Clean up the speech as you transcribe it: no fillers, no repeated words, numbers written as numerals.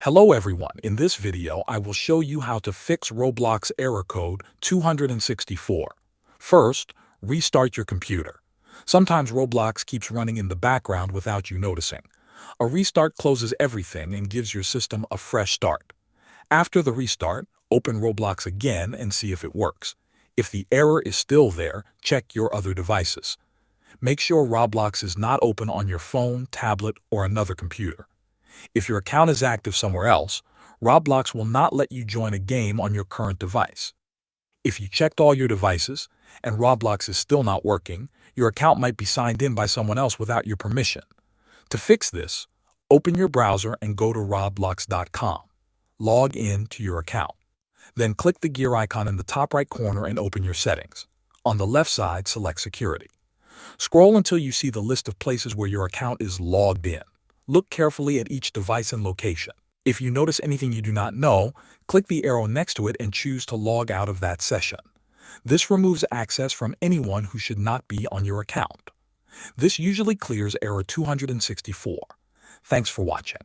Hello everyone, in this video I will show you how to fix Roblox error code 264. First, restart your computer. Sometimes Roblox keeps running in the background without you noticing. A restart closes everything and gives your system a fresh start. After the restart, open Roblox again and see if it works. If the error is still there, check your other devices. Make sure Roblox is not open on your phone, tablet, or another computer. If your account is active somewhere else, Roblox will not let you join a game on your current device. If you checked all your devices and Roblox is still not working, your account might be signed in by someone else without your permission. To fix this, open your browser and go to roblox.com. Log in to your account. Then click the gear icon in the top right corner and open your settings. On the left side, select Security. Scroll until you see the list of places where your account is logged in. Look carefully at each device and location. If you notice anything you do not know, click the arrow next to it and choose to log out of that session. This removes access from anyone who should not be on your account. This usually clears error 264. Thanks for watching.